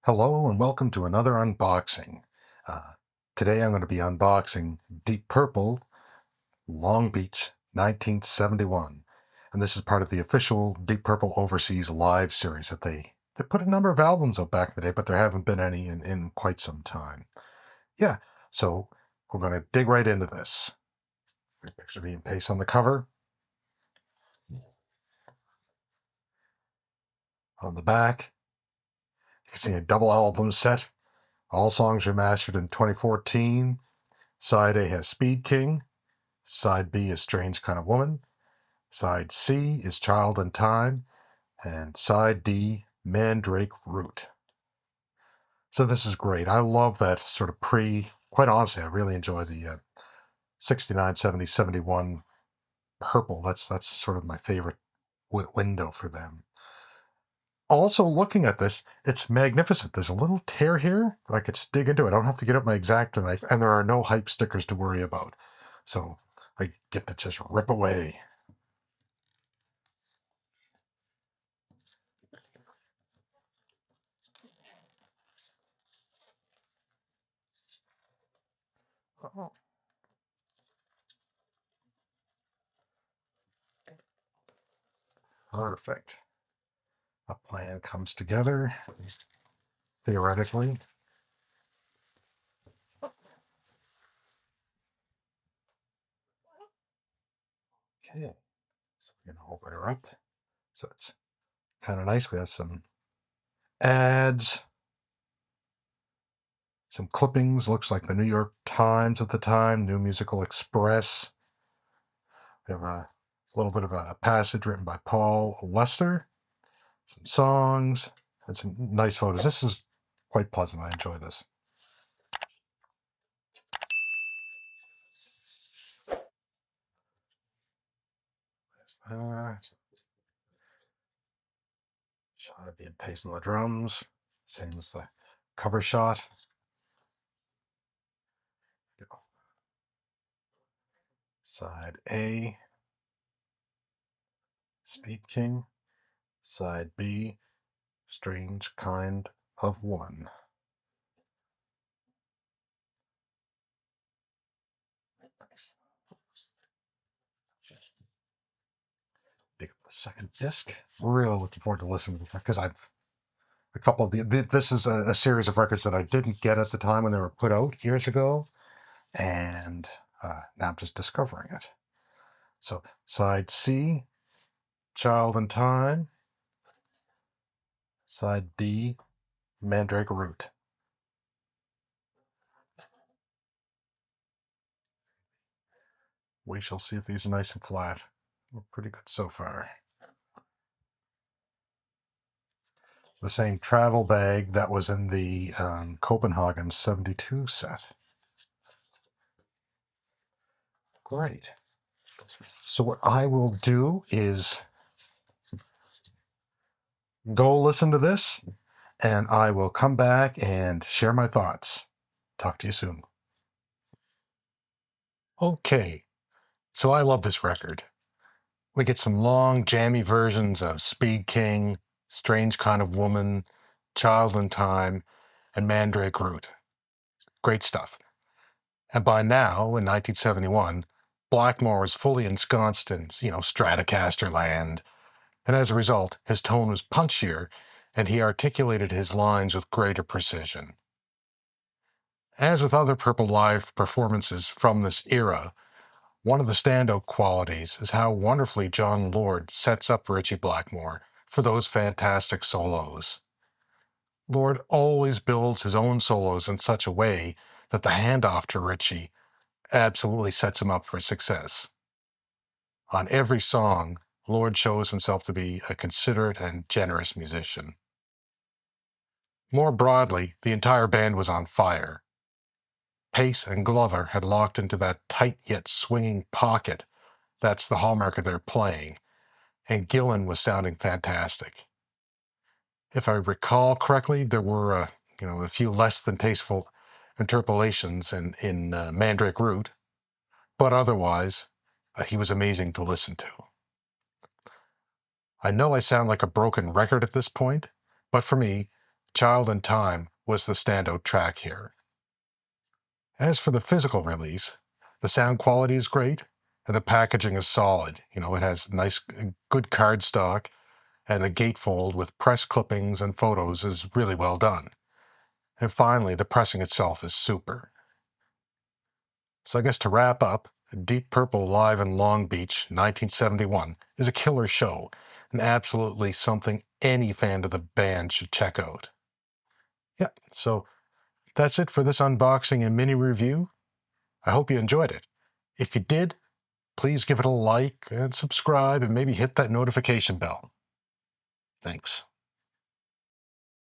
Hello and welcome to another unboxing. Uh, Today I'm going to be unboxing Deep Purple Long Beach 1971. And this is part of the official Deep Purple Overseas live series that they put a number of albums up back in the day, but there haven't been any in quite some time. Yeah, so we're going to dig right into this. Picture being pasted on the cover. On the back, you can see a double album set. All songs remastered in 2014. Side A has Speed King. Side B is Strange Kind of Woman. Side C is Child in Time. And side D, Mandrake Root. So this is great. I love that sort of quite honestly, I really enjoy the 69, 70, 71 purple. That's sort of my favorite window for them. Also looking at this, it's magnificent. There's a little tear here that I could dig into. I don't have to get up my X-Acto knife, and there are no hype stickers to worry about. So I get to just rip away. Oh, perfect. A plan comes together, theoretically. Okay, so we're going to open her up. So it's kind of nice. We have some ads, some clippings. Looks like the New York Times at the time, New Musical Express. We have a little bit of a passage written by Paul Lester, some songs, and some nice photos. This is quite pleasant. I enjoy this. There's that. Shot of being pasted on the drums. Same as the cover shot. Side A, Speed King. Side B, Strange Kind of Woman. Pick up the second disc. Really looking forward to listening to it because I've a couple of this is a series of records that I didn't get at the time when they were put out years ago, and now I'm just discovering it. So side C, Child in Time. Side D, Mandrake Root. We shall see if these are nice and flat. We're pretty good so far. The same travel bag that was in the Copenhagen 72 set. Great. So what I will do is go listen to this, and I will come back and share my thoughts. Talk to you soon. Okay, so I love this record. We get some long, jammy versions of Speed King, Strange Kind of Woman, Child in Time, and Mandrake Root. Great stuff. And by now, in 1971, Blackmore was fully ensconced in, Stratocaster land, and as a result, his tone was punchier, and he articulated his lines with greater precision. As with other Purple Live performances from this era, one of the standout qualities is how wonderfully John Lord sets up Ritchie Blackmore for those fantastic solos. Lord always builds his own solos in such a way that the handoff to Ritchie absolutely sets him up for success. On every song, Lord shows himself to be a considerate and generous musician. More broadly, the entire band was on fire. Pace and Glover had locked into that tight yet swinging pocket that's the hallmark of their playing, and Gillan was sounding fantastic. If I recall correctly, there were a few less than tasteful interpolations in Mandrake Root, but otherwise, he was amazing to listen to. I know I sound like a broken record at this point, but for me, Child in Time was the standout track here. As for the physical release, the sound quality is great, and the packaging is solid. It has nice, good cardstock, and the gatefold with press clippings and photos is really well done. And finally, the pressing itself is super. So I guess to wrap up, Deep Purple live in Long Beach, 1971, is a killer show, and absolutely something any fan of the band should check out. Yeah, so that's it for this unboxing and mini review. I hope you enjoyed it. If you did, please give it a like and subscribe and maybe hit that notification bell. Thanks.